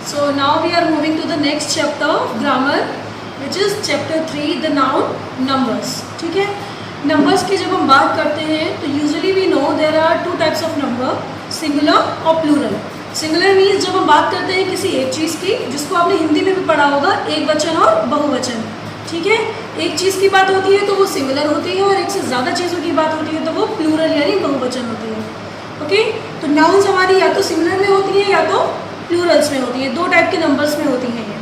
So now we are moving to the next chapter of grammar, which is chapter 3, the noun numbers. ठीक है, numbers की जब हम बात करते हैं तो usually we know there are two types of number, singular और plural. Singular means जब हम बात करते हैं किसी एक चीज़ की, जिसको आपने हिंदी में भी पढ़ा होगा, एक वचन और बहुवचन. ठीक है, एक चीज़ की बात होती है तो वो सिंगुलर होती है और एक से ज़्यादा चीज़ों की बात होती है तो वो प्लूरल यानी बहुवचन होती है. ओके, तो नाउन्स हमारी या तो सिंगुलर में होती है या तो प्लूरल्स में होती है, दो टाइप के नंबर्स में होती हैं ये.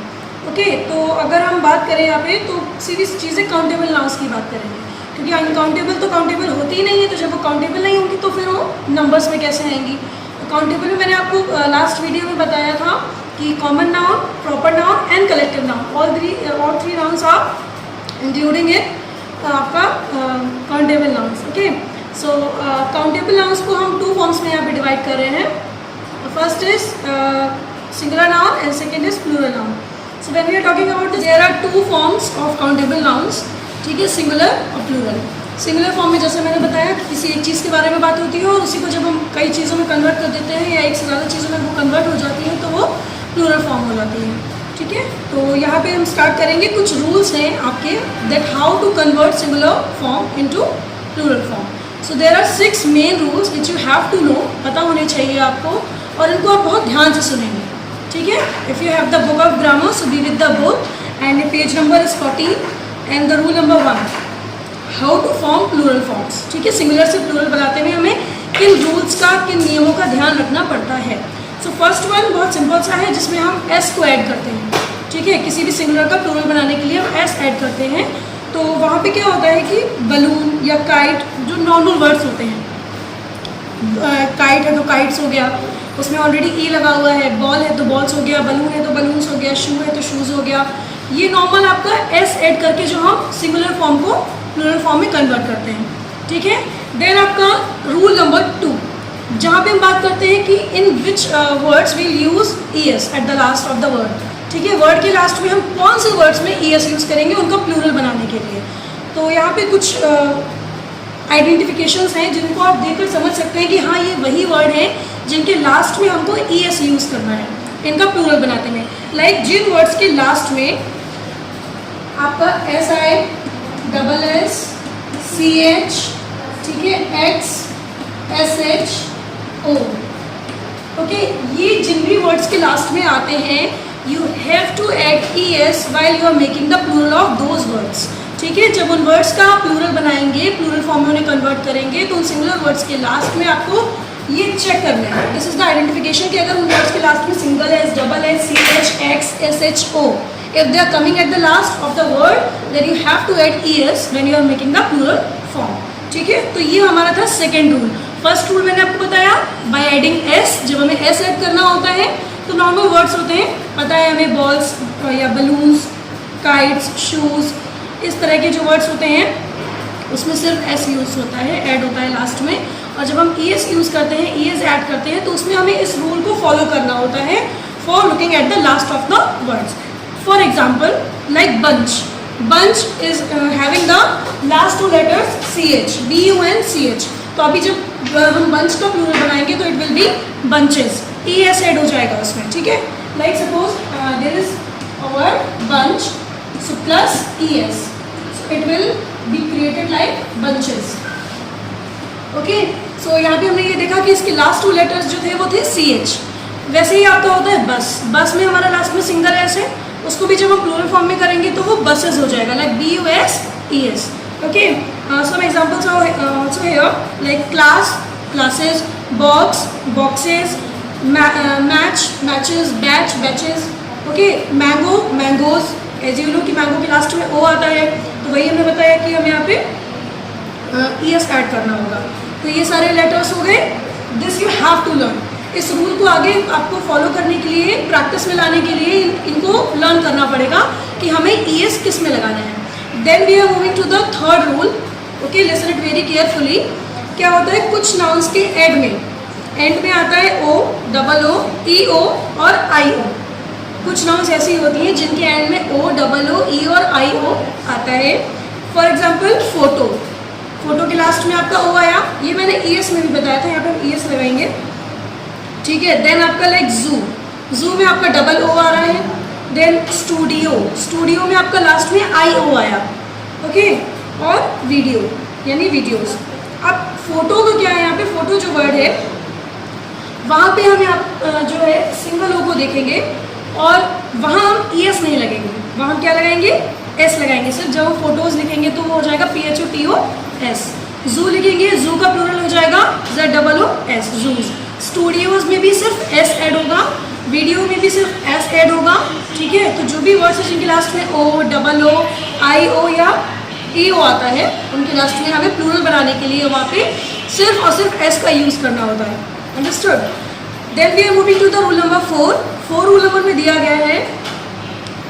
ओके, तो अगर हम बात करें यहाँ पे तो सीधी चीज़ें काउंटेबल नाउन्स की बात करेंगे, क्योंकि अनकाउंटेबल तो काउंटेबल होती ही नहीं है, तो जब वो काउंटेबल नहीं होंगी तो फिर वो नंबर्स में कैसे आएंगी. काउंटेबल में मैंने आपको लास्ट वीडियो में बताया था कि common noun, proper noun and collective noun, all three nouns are including it आपका countable nouns. Okay, so countable nouns को हम टू फॉर्म्स में यहाँ पे डिवाइड कर रहे हैं. First is singular noun and second is plural noun. So when we are talking about this there are two forms of countable nouns. ठीक है, सिंगुलर और प्लूरल. सिंगुलर फॉर्म में जैसे मैंने बताया कि किसी एक चीज़ के बारे में बात होती है और उसी को जब हम कई चीज़ों में कन्वर्ट कर देते हैं या एक से ज़्यादा चीज़ों में वो कन्वर्ट हो जाती है तो वो प्लूरल फॉर्म हो जाती है. ठीक है, तो यहाँ पे हम स्टार्ट करेंगे. कुछ रूल्स हैं आपके that how to convert singular form into plural form. So there are 6 main rules which you have to know, पता होने चाहिए आपको, और इनको आप बहुत ध्यान से सुनेंगे. ठीक है, if you have the book of grammar so be with the book and page number is 14 and the rule number 1, how to form plural forms. ठीक है, सिंगुलर से प्लूरल बनाते हुए हमें किन रूल्स का, किन नियमों का ध्यान रखना पड़ता है. सो फर्स्ट वन बहुत सिंपल सा है, जिसमें हम एस को ऐड करते हैं. ठीक है, किसी भी सिंगुलर का प्लूरल बनाने के लिए हम एस ऐड करते हैं. तो वहाँ पे क्या होता है कि बलून या काइट जो नॉर्मल वर्ड्स होते हैं, काइट है तो काइट्स हो गया, उसमें ऑलरेडी ई लगा हुआ है. बॉल है तो बॉल्स हो गया, बलून है तो बलून्स हो गया, शू है तो शूज़ हो गया. ये नॉर्मल आपका एस ऐड करके जो हम सिंगुलर फॉर्म को प्लूरल फॉर्म में कन्वर्ट करते हैं. ठीक है, देन आपका रूल नंबर 2, जहाँ पे हम बात करते हैं कि in which words will use E S at the last of the word. ठीक है, वर्ड के लास्ट में हम कौन से वर्ड्स में ई एस यूज़ करेंगे उनको प्लूरल बनाने के लिए. तो यहाँ पे कुछ आइडेंटिफिकेशंस हैं जिनको आप देखकर समझ सकते हैं कि हाँ ये वही वर्ड हैं जिनके लास्ट में हमको ई एस यूज़ करना है इनका प्लूरल बनाते में. लाइक जिन वर्ड्स के लास्ट में आपका एस आए, डबल एस, सी एच, ठीक है, X, S H, O. Okay, ये जिन भी वर्ड्स के लास्ट में आते हैं you have to add E S while you are making the plural of those words. ठीक है, जब उन वर्ड्स का आप प्लूरल बनाएंगे, प्लूरल फॉर्म में उन्हें कन्वर्ट करेंगे, तो उन सिंगुलर वर्ड्स के लास्ट में आपको ये चेक करना है. दिस इज द आइडेंटिफिकेशन कि अगर उन वर्ड्स के लास्ट में single S, double S, C H, X, S H, O, if they are coming at the last of the word then you have to add es when you are making the plural form. ठीक है, तो ये हमारा था second rule. First rule मैंने आपको बताया by adding s. जब हमें s ऐड करना होता है तो नॉर्मल वर्ड्स होते हैं, पता है हमें, बॉल्स या बलून्स, काइट्स, शूज़, इस तरह के जो वर्ड्स होते हैं उसमें सिर्फ s यूज़ होता है, ऐड होता है लास्ट में. और जब हम es यूज़ करते हैं, es ऐड करते हैं, तो उसमें हमें इस रूल को फॉलो करना होता है for looking at the last of the words. For example, like bunch. Bunch is having the last two letters ch, bunch. तो अभी जब हम bunch का प्लूरल बनाएंगे तो it will be bunches. es add हो जाएगा उसमें. ठीक है, like suppose there is a word bunch, so plus es, so it will be created like bunches. Okay, so यहाँ पे हमने ये देखा कि इसके लास्ट टू लेटर्स जो थे वो थे ch. वैसे ही आपका होता है बस. बस में हमारा लास्ट में सिंगल एस है, उसको भी जब हम प्लूरल फॉर्म में करेंगे तो वो बसेस हो जाएगा, like B U S E S. Okay, some examples also here, like class, classes, box, boxes, match, matches, batch, batches. Okay, mango, mangoes. As you know कि मैंगो के लास्ट में O आता है, तो वही हमने बताया कि हमें यहाँ पे ई एस ऐड करना होगा. तो ये सारे लेटर्स हो गए. This you have to learn. इस रूल को आगे आपको फॉलो करने के लिए, प्रैक्टिस में लाने के लिए इनको लर्न करना पड़ेगा कि हमें ई एस किस में लगाना है. Then we are moving to the third rule. Okay, listen it very carefully. क्या होता है, कुछ नाउन्स के एंड में आता है ओ, डबल ओ, ई ओ और आई ओ. कुछ नाउन्स ऐसी होती हैं जिनके एंड में ओ, डबल ओ, ई और आई ओ आता है. For example photo. फोटो के लास्ट में आपका ओ आया, ये मैंने ई एस में भी बताया था, यहाँ पर हम ई एस लगाएंगे. ठीक है, देन आपका लाइक जू. जू में आपका डबल ओ आ रहा है। देन स्टूडियो, स्टूडियो में आपका लास्ट में आई ओ आया, ओके। और वीडियो यानी वीडियोस। अब फोटो का क्या है, यहाँ पे फोटो जो वर्ड है वहाँ पे हमें आप जो है सिंगल ओ को देखेंगे और वहाँ हम ई एस नहीं लगेंगे, वहाँ हम क्या लगाएंगे, एस लगाएंगे। सिर्फ जब हम फोटोज लिखेंगे तो वो हो जाएगा PHOTOS। जू लिखेंगे, जू का प्लूरल हो जाएगा ZOOS। जूज। स्टूडियोज में भी सिर्फ एस ऐड होगा, वीडियो में भी सिर्फ एस ऐड होगा, ठीक है। तो जो भी वर्ड्स है जिनके लास्ट में ओ, डबल ओ, आई ओ या ई ओ आता है उनके लास्ट में हमें प्लूरल बनाने के लिए वहाँ पे सिर्फ और सिर्फ एस का यूज़ करना होता है। Understood. Then we are moving to the rule number 4। Rule number में दिया गया है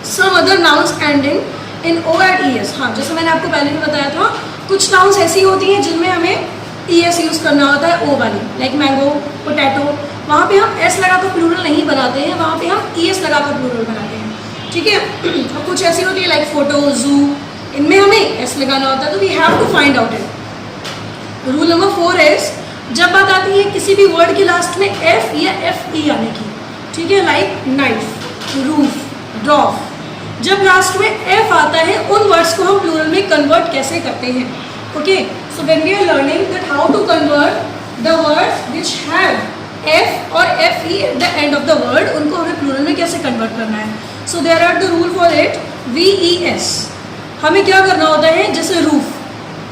some other nouns ending in O and E S. हाँ, जैसे मैंने आपको पहले भी बताया था, कुछ नाउन्स ऐसी होती हैं जिनमें हमें ई एस यूज़ करना होता है, ओ वाली, लाइक मैंगो, पोटैटो। वहाँ पे हम एस लगाकर प्लूरल नहीं बनाते हैं, वहाँ पे हम ई एस लगाकर प्लूरल बनाते हैं, ठीक है। और कुछ ऐसी होती है लाइक फोटो, जू, इनमें हमें एस लगाना होता है, तो we have to find out it. Rule number 4 is, जब बात आती है किसी भी वर्ड के लास्ट में एफ या एफ ई आने की, ठीक है, लाइक नाइफ, रूफ, ड्रॉफ, जब लास्ट में एफ आता है उन वर्ड्स को हम प्लूरल में कन्वर्ट कैसे करते हैं, okay. So when we are learning that how to convert the words which have f or f e at the end of the word, उनको हमें प्लूरल में कैसे कन्वर्ट करना है। So there are the rule for it, VES। हमें क्या करना होता है, जैसे रूफ,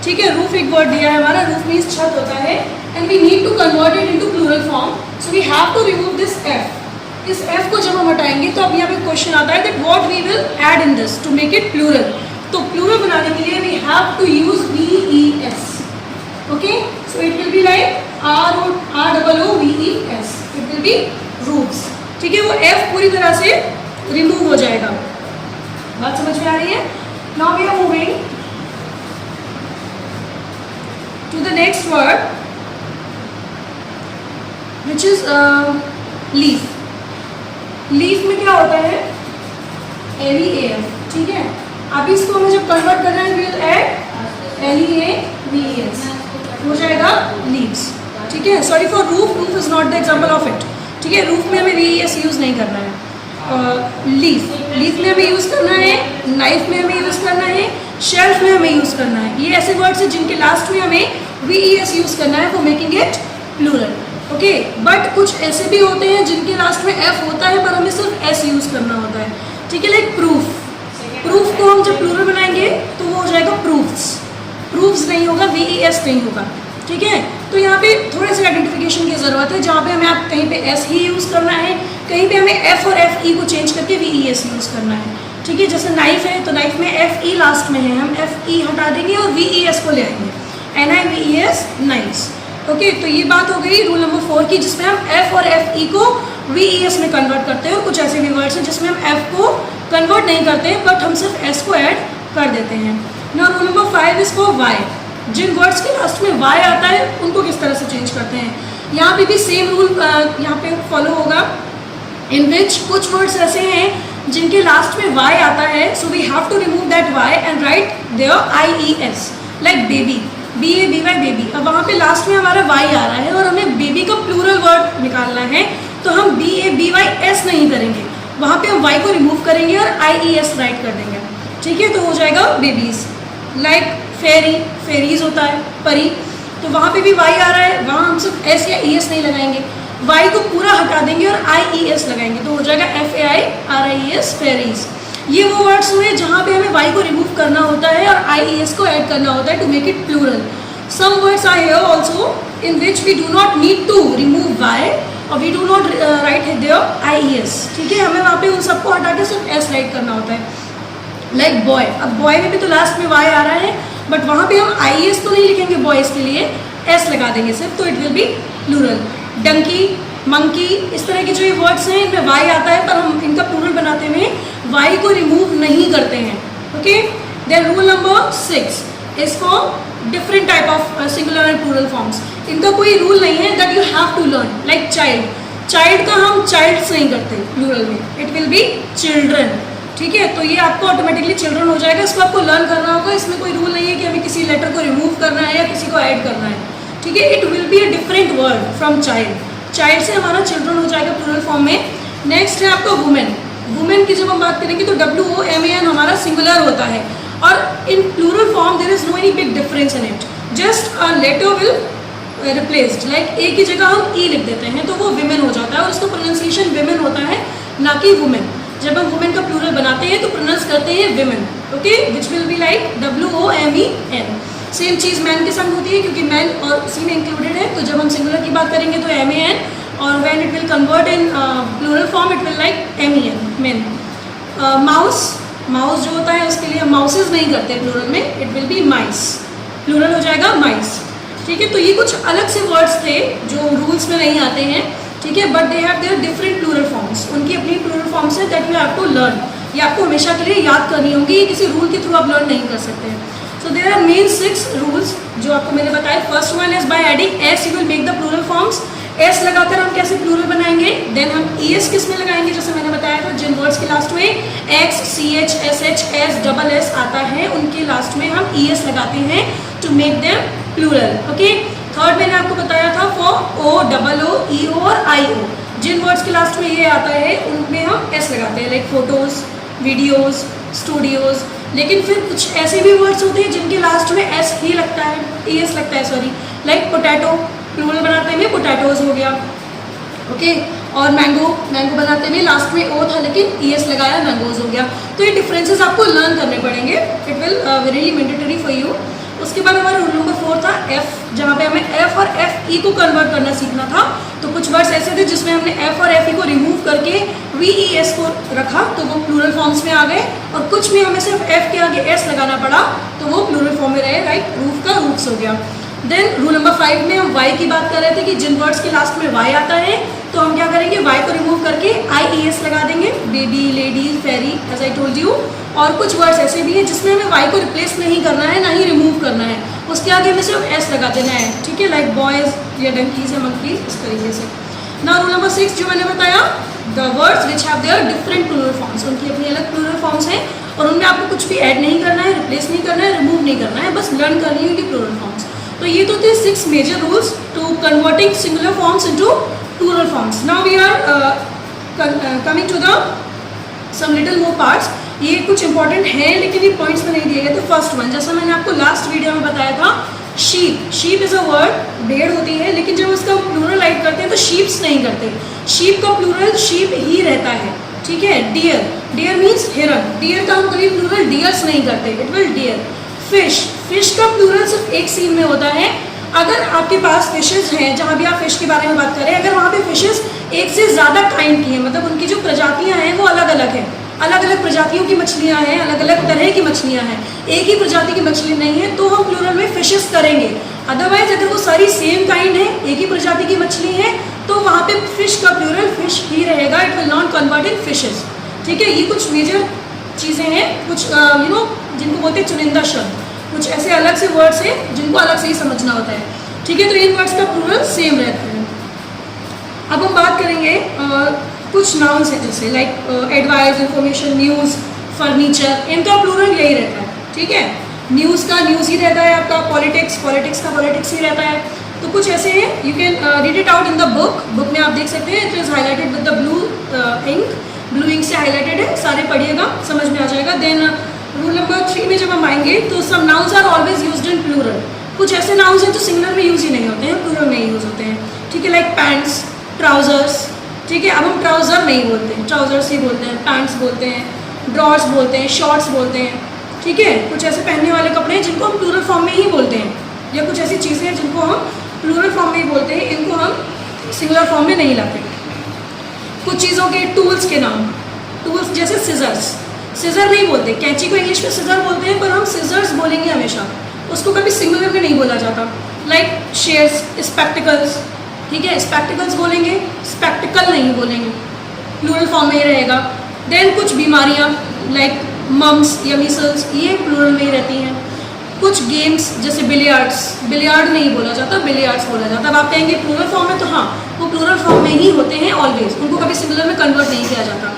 ठीक है, रूफ एक वर्ड दिया है हमारा, रूफ मीन्स छत होता है, and we need to convert it into plural form, so we have to remove this F. इस एफ को जब हम हटाएंगे तो अब यहाँ पे क्वेश्चन आता है that what we will add in this to make it plural. तो प्लूरल बनाने के लिए we have to use VES, okay. So it will be like ROOVES, it will be roofs, ठीक है। वो एफ पूरी तरह से रिमूव हो जाएगा। बात समझ में आ रही है? Now we are moving to the next word which is leaf। लीफ में क्या होता है, LEAF, ठीक है। अब इसको हमें जब कन्वर्ट करना है विल ऐड LEAVES, हो जाएगा लीव्स, ठीक है। Sorry for roof, roof is not the example of it, ठीक है। रूफ में हमें VES यूज़ नहीं करना है। लीफ, लीफ में हमें यूज़ करना है, नाइफ में हमें यूज़ करना है, शेल्फ में हमें यूज़ करना है। ये ऐसे वर्ड्स हैं जिनके लास्ट में हमें VES यूज़ करना है for making it plural, okay. But कुछ ऐसे भी होते हैं जिनके लास्ट में F होता है पर हमें सिर्फ S यूज़ करना होता है, ठीक है। लाइक प्रूफ, प्रूफ को हम जब प्लूरल बनाएंगे तो वो हो जाएगा प्रूफ्स, प्रूफ्स नहीं होगा, VES नहीं होगा, ठीक है। तो यहाँ पे थोड़े से आइडेंटिफिकेशन की ज़रूरत है, जहाँ पे हमें आप कहीं पे S ही यूज़ करना है, कहीं पे हमें F और FE को चेंज करके VES यूज़ करना है, ठीक है। जैसे नाइफ है तो नाइफ में FE लास्ट में है, हम FE हटा देंगे और VES को ले आएंगे, NIVES, नाइफ्स, ओके। तो ये बात हो गई रूल नंबर 4 की, जिसमें हम F और FE को VES में कन्वर्ट करते हैं। और कुछ ऐसे भी वर्ड्स हैं जिसमें हम F को कन्वर्ट नहीं करते हैं बट हम सिर्फ S को ऐड कर देते हैं। Now rule number 5 is for Y। जिन वर्ड्स के लास्ट में Y आता है उनको किस तरह से चेंज करते हैं, यहाँ पे भी सेम रूल यहाँ पे फॉलो होगा, इन विच कुछ वर्ड्स ऐसे हैं जिनके लास्ट में Y आता है, so we have to remove that Y and write there IES, like baby, BABY baby. अब वहाँ पे लास्ट में हमारा Y आ रहा है और हमें बेबी का प्लूरल वर्ड निकालना है, तो हम BABYS नहीं करेंगे, वहाँ पे हम Y को रिमूव करेंगे और IES राइट कर देंगे, ठीक है। तो हो जाएगा बेबीज। लाइक फेरी, फेरीज होता है परी, तो वहाँ पे भी Y आ रहा है, वहाँ हम सिर्फ S या ES नहीं लगाएंगे, Y को पूरा हटा देंगे और IES लगाएंगे, तो हो जाएगा FAIRIES, फेरीज। ये वो वर्ड्स हुए जहाँ पे हमें Y को रिमूव करना होता है और IES को ऐड करना होता है to make it plural. Some words are here also in which we do not need to remove Y और we do not write there IES, ठीक है। हमें वहाँ पे उन सबको हटा के सिर्फ S राइट करना होता है। लाइक बॉय, अब बॉय में भी तो लास्ट में Y आ रहा है बट वहाँ पे हम IES तो नहीं लिखेंगे बॉयज़ के लिए, S लगा देंगे सिर्फ, तो it will be plural. Donkey, monkey, इस तरह के जो ये वर्ड्स हैं इनमें Y आता है पर हम इनका प्लूरल बनाते हुए Y को रिमूव नहीं करते हैं, okay. Then rule number 6 is for different type of singular and plural forms. इनका कोई रूल नहीं है that you have to learn, like child, child का हम चाइल्ड्स नहीं करते प्लूरल में, इट विल बी चिल्ड्रन, ठीक है। तो ये आपको ऑटोमेटिकली चिल्ड्रन हो जाएगा, इसको आपको लर्न करना होगा। इसमें कोई रूल नहीं है कि हमें किसी लेटर को रिमूव करना है या किसी को ऐड करना है, ठीक है। It will be a different word from child, child से हमारा चिल्ड्रन हो जाएगा प्लूरल फॉर्म में। नेक्स्ट है आपका वुमेन। वुमेन की जब हम बात करेंगे तो WOMAN हमारा सिंगुलर होता है, और in plural form there is no any big difference in it, just a letter will replaced, like A की जगह हम ई लिख देते हैं तो वो विमेन हो जाता है, और उसका प्रोनाउंसिएशन विमेन होता है ना कि वुमेन। जब हम वुमेन का प्लूरल बनाते हैं तो प्रोनाउंस करते हैं women, okay, which will be like WOMEN। Same cheese man के संग होती है क्योंकि मैन और सी में इंक्लूडेड है, तो जब हम सिंगुलर की बात करेंगे तो MAN, और when it will convert in plural form it will like MEN, men. Mouse, mouse जो होता है उसके लिए हम माउसेज नहीं करते प्लूरल में, it will be mice, plural हो जाएगा माइस, ठीक है। तो ये कुछ अलग से वर्ड्स थे जो रूल्स में नहीं आते हैं, ठीक है, but they have their different plural forms, उनकी अपनी प्लूरल फॉर्म्स है that you have to learn, ये आपको हमेशा के लिए याद करनी होगी, ये किसी रूल के थ्रू आप लर्न नहीं कर सकते हैं। So there are main 6 rules जो आपको मैंने बताया। First one is by adding S you will make the plural forms, S लगाकर हम कैसे प्लूरल बनाएंगे, देन हम ES किस में लगाएंगे, जैसे मैंने बताया था जिन वर्ड्स के लास्ट में X, CH, SH, S, double S आता है उनके लास्ट में हम ES लगाते हैं to make them plural, okay. Third मैंने आपको बताया था फॉर OOO, EO और IO, जिन वर्ड्स के लास्ट में ये आता है उनमें हम S लगाते हैं, लाइक फोटोज, वीडियोज, स्टूडियोज। लेकिन फिर कुछ ऐसे भी वर्ड्स होते हैं जिनके लास्ट में S ही लगता है, ES लगता है, सॉरी, लाइक पोटैटो, प्लूरल बनाते में पोटैटोज हो गया, ओके, और मैंगो, मैंगो बनाते में लास्ट में O था लेकिन ES लगाया, मैंगोज हो गया। तो ये डिफरेंसेस आपको लर्न करने पड़ेंगे, it will very mandatory for you. उसके बाद हमारा रूल नंबर 4 था F, जहाँ पे हमें F और FE को कन्वर्ट करना सीखना था। तो कुछ वर्ड्स ऐसे थे जिसमें हमने F और FE को रिमूव करके VES को रखा तो वो प्लूरल फॉर्म्स में आ गए, और कुछ भी हमें सिर्फ F के आगे S लगाना पड़ा तो वो प्लूरल फॉर्म में रहे, लाइक रूफ का रूफ्स हो गया। देन रूल नंबर 5 में हम Y की बात कर रहे थे कि जिन वर्ड्स के लास्ट में Y आता है तो हम क्या करेंगे, Y को रिमूव करके IES लगा देंगे, baby, lady, ferry, as I told you. और कुछ वर्ड्स ऐसे भी हैं जिसमें हमें Y को रिप्लेस नहीं करना है, ना ही रिमूव करना है, उसके आगे हमें सिर्फ S लगा देना है, ठीक है, लाइक बॉयज़ या डंकीज या मंकीज, इस तरीके से। ना रूल नंबर 6 जो मैंने बताया, the words which have their different plural forms, उनकी अपनी अलग प्लूरल फॉर्म्स हैं और उनमें आपको कुछ भी ऐड नहीं करना है, रिप्लेस नहीं करना है, रिमूव नहीं करना है, बस लर्न करनी है उनकी प्लूरल फॉर्म्स। तो ये तो थे 6 major rules to converting singular forms into plural forms. Now we are coming to the some little more parts. ये कुछ इंपॉर्टेंट है लेकिन ये पॉइंट्स में नहीं दिए गए। तो फर्स्ट वन, जैसा मैंने आपको लास्ट वीडियो में बताया था, sheep, sheep is a word, भेड़ होती है, लेकिन जब उसका प्लूरल राइट करते हैं तो शीप्स नहीं करते, शीप का प्लूरल शीप ही रहता है, ठीक है। डियर, डियर मीन्स हिरन, डियर का हम कभी प्लूरल डियर्स नहीं करते, it will dear. Fish, fish का प्लूरल सिर्फ एक सीन में होता है, अगर आपके पास फिशेस हैं, जहाँ भी आप फिश के बारे में बात करें, अगर वहाँ पे फिशेस एक से ज़्यादा काइंड की हैं, मतलब उनकी जो प्रजातियाँ हैं वो अलग अलग हैं, अलग अलग प्रजातियों की मछलियाँ हैं, अलग अलग तरह की मछलियाँ हैं, एक ही प्रजाति की मछली नहीं है, तो हम प्लूरल में फिशेस करेंगे। अदरवाइज अगर वो सारी सेम काइंड है, एक ही प्रजाति की मछली है, तो वहाँ पे फिश का प्लूरल फिश ही रहेगा, it will not convert in fishes, ठीक है। ये कुछ मेजर चीज़ें हैं, कुछ जिनको बोलते हैं चुनिंदा शब्द, कुछ ऐसे अलग से वर्ड्स हैं जिनको अलग से ही समझना होता है, ठीक है। तो इन वर्ड्स का प्लूरल सेम रहता है। अब हम बात करेंगे कुछ नाउन्स हैं जैसे like advice, information, news, furniture, इनका प्लूरल यही रहता है, ठीक है। न्यूज़ का न्यूज़ ही रहता है आपका, पॉलिटिक्स, पॉलिटिक्स का पॉलिटिक्स ही रहता है। तो कुछ ऐसे हैं, you can read it out in the book, book में आप देख सकते हैं, it is highlighted with the blue ink, blue ink से हाईलाइटेड है, सारे पढ़िएगा, समझ में आ जाएगा। देन रूल नंबर 3 में जब हम आएंगे तो some nouns are always used in plural, कुछ ऐसे नाउन्स हैं जो सिंगुलर में यूज ही नहीं होते हैं, प्लूरल में ही यूज होते हैं, ठीक है, लाइक पैंट्स, ट्राउजर्स, ठीक है। अब हम ट्राउज़र नहीं बोलते हैं, ट्राउजर्स ही बोलते हैं, पैंट्स बोलते हैं, ड्रॉर्स बोलते हैं, शॉर्ट्स बोलते हैं, ठीक है। कुछ ऐसे पहनने वाले कपड़े हैं जिनको हम प्लूरल फॉर्म में ही बोलते हैं, या कुछ ऐसी चीज़ें हैं जिनको हम प्लूरल फॉर्म में ही बोलते हैं, इनको हम सिंगुलर फॉर्म में नहीं लाते। कुछ चीज़ों के टूल्स के नाम, टूल्स जैसे सिजर्स, सिजर नहीं बोलते, कैंची को इंग्लिश में सिजर बोलते हैं, पर हम सिजर्स बोलेंगे हमेशा, उसको कभी सिंगुलर में नहीं बोला जाता। लाइक शेयर्स, स्पेक्टिकल्स, ठीक है, स्पेक्टिकल्स बोलेंगे, स्पेक्टिकल नहीं बोलेंगे, प्लूरल फॉर्म में ही रहेगा। देन कुछ बीमारियाँ लाइक मम्स या मीसल्स, ये प्लूरल में ही रहती हैं। कुछ गेम्स जैसे बिलियर्ड्स, बिलियर्ड नहीं बोला जाता, बिलियर्ड्स बोला जाता। अब आप कहेंगे प्लूरल फॉर्म में, तो हाँ, वो प्लूरल फॉर्म में ही होते हैं ऑलवेज, उनको कभी सिंगुलर में कन्वर्ट नहीं किया जाता,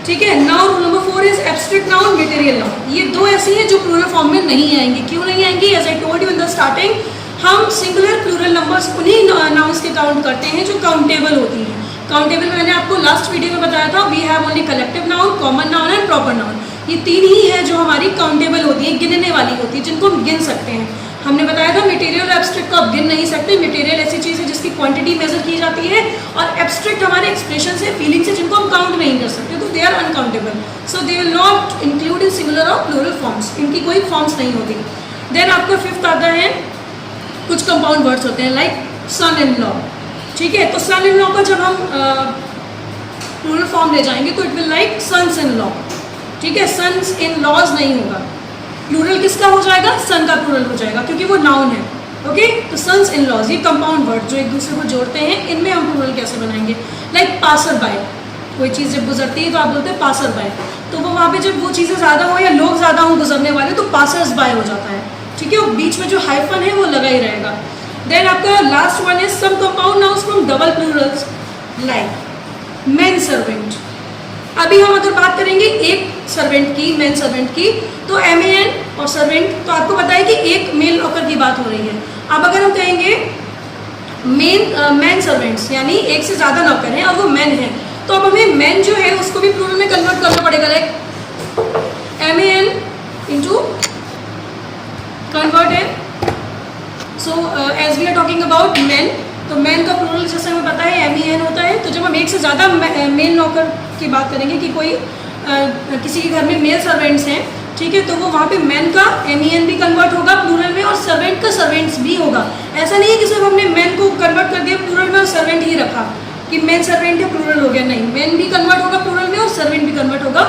ठीक है। Now rule number 4 is abstract noun, material noun. ये दो ऐसी हैं जो प्लूरल फॉर्म में नहीं आएंगी। क्यों नहीं आएंगी? As I told you in the starting, हम सिंगुलर प्लूरल नंबर्स उन्हीं नाउन्स के काउंट करते हैं जो काउंटेबल होती हैं। काउंटेबल में मैंने आपको लास्ट वीडियो में बताया था, we have only collective noun, common noun and proper noun. ये तीन ही है जो हमारी काउंटेबल होती है, गिनने वाली होती है, जिनको हम गिन सकते हैं। हमने बताया था मटेरियल और एब्स्ट्रैक्ट को आप गिन नहीं सकते। मटेरियल ऐसी चीज़ है जिसकी क्वांटिटी मेजर की जाती है, और एब्स्ट्रैक्ट हमारे एक्सप्रेशन से, फीलिंग से, जिनको हम काउंट नहीं कर सकते, तो they are uncountable. So they will not include in singular और प्लूरल फॉर्म्स, इनकी कोई फॉर्म्स नहीं होती। देन आपका फिफ्थ आता है, कुछ कंपाउंड वर्ड्स होते हैं लाइक सन इन लॉ। ठीक है, तो सन इन लॉ का जब हम प्लूरल फॉर्म ले जाएंगे तो it will like sons in law. ठीक है, सन्स इन लॉज नहीं होगा, प्लूरल किसका हो जाएगा, सन का प्लूरल हो जाएगा, क्योंकि वो नाउन है। ओके, तो सन्स इन लॉज, ये कंपाउंड वर्ड जो एक दूसरे को जोड़ते हैं, इनमें हम प्लूरल कैसे बनाएंगे। लाइक पासर बाय, कोई चीज़ जब गुजरती है तो आप बोलते हैं पासर बाय, तो वो वहाँ पे जब वो चीज़ें ज़्यादा हो या लोग ज़्यादा हों गुजरने वाले, तो पासर्स बाय हो जाता है। ठीक है, और बीच में जो हाइफन है वो लगा ही रहेगा। देन आपका last one is some compound nouns from double plurals like man servant. अभी हम अगर बात करेंगे एक सर्वेंट की, मैन सर्वेंट की, तो MAN और सर्वेंट, तो आपको पता है कि एक मेल नौकर की बात हो रही है। अब अगर हम कहेंगे मैन सर्वेंट्स, यानी एक से ज़्यादा नौकर हैं और वो मैन है, तो अब हमें मैन जो है उसको भी प्लूरल में कन्वर्ट करना पड़ेगा। लाइक MAN इंटू कन्वर्ट है। So as we are talking about man, तो मैन का प्लूरल जैसे हमें पता है MEN होता है। तो जब हम एक से ज़्यादा मेल नौकर की बात करेंगे कि कोई किसी के घर में मेल सर्वेंट्स हैं, ठीक है, तो वो वहाँ पे मैन का MEN भी कन्वर्ट होगा प्लूरल में, और सर्वेंट का सर्वेंट्स भी होगा। ऐसा नहीं है कि सिर्फ हमने मैन को कन्वर्ट कर दिया प्लूरल में और सर्वेंट ही रखा कि मैन सर्वेंट है प्लूरल हो गया, नहीं, मैन भी कन्वर्ट होगा प्लूरल में और सर्वेंट भी कन्वर्ट होगा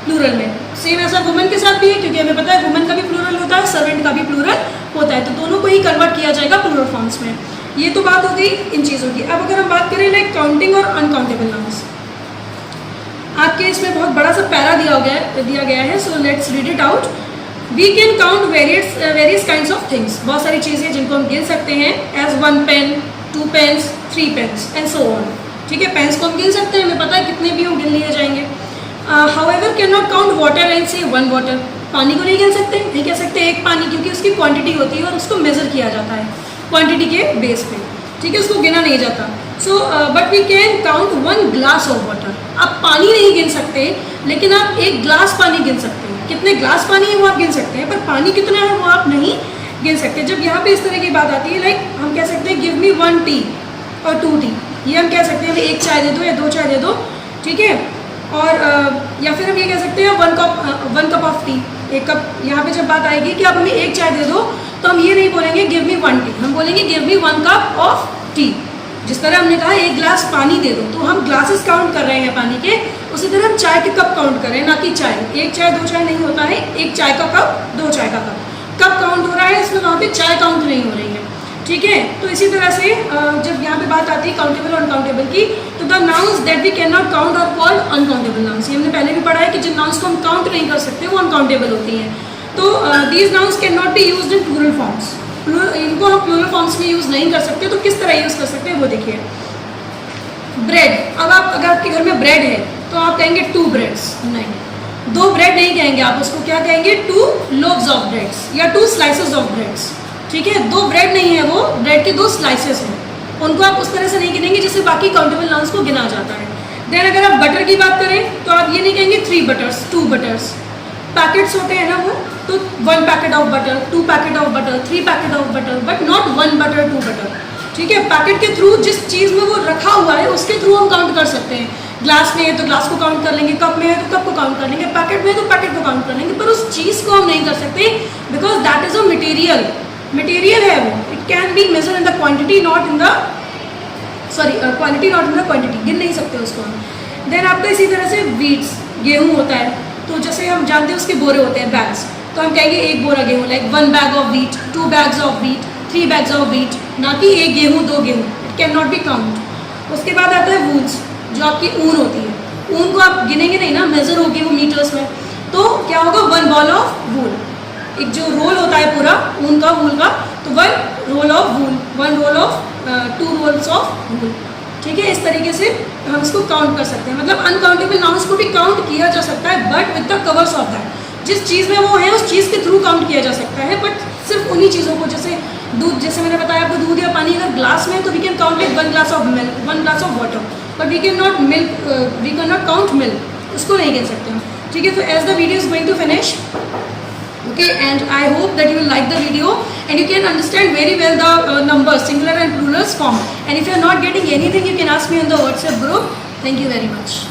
प्लूरल में। सेम ऐसा वुमेन के साथ भी है, क्योंकि हमें पता है वुमेन का भी प्लूरल होता है, सर्वेंट का भी प्लूरल होता है, तो दोनों को ही कन्वर्ट किया जाएगा प्लूरल फॉर्म्स में। ये तो बात हो गई इन चीज़ों की। अब अगर हम बात करें लाइक काउंटिंग और अनकाउंटेबल नाउन्स, आपके इसमें बहुत बड़ा सा पैरा दिया गया है, so let's read it out. We can count various kinds of things, बहुत सारी चीज़ें जिनको हम गिन सकते हैं, as 1 pen, 2 pens, 3 pens and so on. ठीक है, पेन्स को हम गिन सकते हैं, हमें पता है कितने भी हम गिन लिए जाएंगे। However can not count water and से 1 वाटर, पानी को नहीं गिन सकते, नहीं कह सकते एक पानी, क्योंकि उसकी क्वांटिटी होती है और उसको मेजर किया जाता है क्वांटिटी के बेस पे। ठीक है, उसको गिना नहीं जाता। So but we can count 1 glass of water. आप पानी नहीं गिन सकते, लेकिन आप 1 ग्लास पानी गिन सकते हैं। कितने ग्लास पानी है वो आप गिन सकते हैं, पर पानी कितना है वो आप नहीं गिन सकते। जब यहाँ पे इस तरह की बात आती है, लाइक हम कह सकते हैं गिव मी 1 टी और 2 टी, ये हम कह सकते हैं 1 चाय दे दो या 2 चाय दे दो। ठीक है, और या फिर हम ये कह सकते हैं 1 कप ऑफ टी, 1 कप। यहाँ पे जब बात आएगी कि आप हमें 1 चाय दे दो, तो हम ये नहीं बोलेंगे गिव मी 1 टी, हम बोलेंगे give me 1 cup of T. जिस तरह हमने कहा 1 ग्लास पानी दे दो, तो हम ग्लासेस काउंट कर रहे हैं पानी के, उसी तरह हम चाय के कप काउंट कर रहे हैं, ना कि चाय। 1 चाय 2 चाय नहीं होता है, 1 चाय का कप, 2 चाय का कप काउंट हो रहा है, इसमें वहाँ पे चाय काउंट नहीं हो रही है। ठीक है, तो इसी तरह से जब यहाँ पे बात आती है काउंटेबल और अनकाउंटेबल की, तो the nouns that we can not count और कॉल्ड अनकाउंटेबल नाउन्स। ये हमने पहले भी पढ़ा है कि जिन नाउन्स को हम काउंट नहीं कर सकते वो अनकाउंटेबल होती हैं। तो these nouns can not be used in plural forms, इनको हम प्लूरल फॉर्म्स में यूज़ नहीं कर सकते। तो किस तरह यूज़ कर सकते हैं वो देखिए। ब्रेड, अब आप अगर आपके घर में ब्रेड है तो आप कहेंगे 2 ब्रेड्स, नहीं, 2 ब्रेड नहीं कहेंगे, आप उसको क्या कहेंगे 2 लोव्स ऑफ ब्रेड्स या 2 स्लाइसेस ऑफ ब्रेड्स। ठीक है, 2 ब्रेड नहीं है, वो ब्रेड के 2 स्लाइसेस हैं, उनको आप उस तरह से नहीं गिनेंगे जैसे बाकी काउंटेबल नाउन्स को गिना जाता है। देन अगर आप बटर की बात करें तो आप ये नहीं कहेंगे 3 बटर्स, 2 बटर्स। पैकेट्स होते हैं ना वो, तो 1 packet of butter, 2 packet of butter, 3 packet of butter, but not 1 butter 2 butter. ठीक है, पैकेट के थ्रू जिस चीज़ में वो रखा हुआ है उसके थ्रू हम काउंट कर सकते हैं। ग्लास में है तो ग्लास को काउंट कर लेंगे, कप में है तो कप को काउंट कर लेंगे, पैकेट में है तो पैकेट को काउंट कर लेंगे, पर उस चीज़ को हम नहीं कर सकते, because that is a material है वो। It can be measure in the quantity not in the quantity not in the quantity, गिन नहीं सकते उसको हम। देन आपका इसी तरह से वीट्स, गेहूँ होता है, तो जैसे हम जानते हैं उसके बोरे होते हैं, बैग्स, तो हम कहेंगे 1 बोरा गेहूँ, like 1 bag of wheat, 2 bags of wheat, 3 bags of wheat, ना कि 1 गेहूँ 2 गेहूँ। It can not B count. उसके बाद आता है वूल्स, जो आपकी ऊन होती है, ऊन को आप गिनेंगे नहीं ना, मेजर होगी वो मीटर्स में, तो क्या होगा 1 बॉल ऑफ वूल, एक जो रोल होता है पूरा ऊन का, वूल का, तो 1 roll of wool, 1 roll of 2 rolls of wool. ठीक है, इस तरीके से हम इसको काउंट कर सकते हैं। मतलब अनकाउंटेबल नाउन्स को भी काउंट किया जा सकता है, but with the covers of that, जिस चीज़ में वो है उस चीज़ के थ्रू काउंट किया जा सकता है, बट सिर्फ उन्हीं चीज़ों को, जैसे दूध, जैसे मैंने बताया आपको दूध या पानी अगर ग्लास में है तो we can count like 1 glass of milk, 1 glass of water, but we can not count milk, उसको नहीं कह सकते हम, ठीक है। तो as the video is going to finish, okay, and I hope that you will like the video and you can understand very well the numbers, singular and plurals form. And if you are not getting anything, you can ask me on the WhatsApp group. Thank you very much.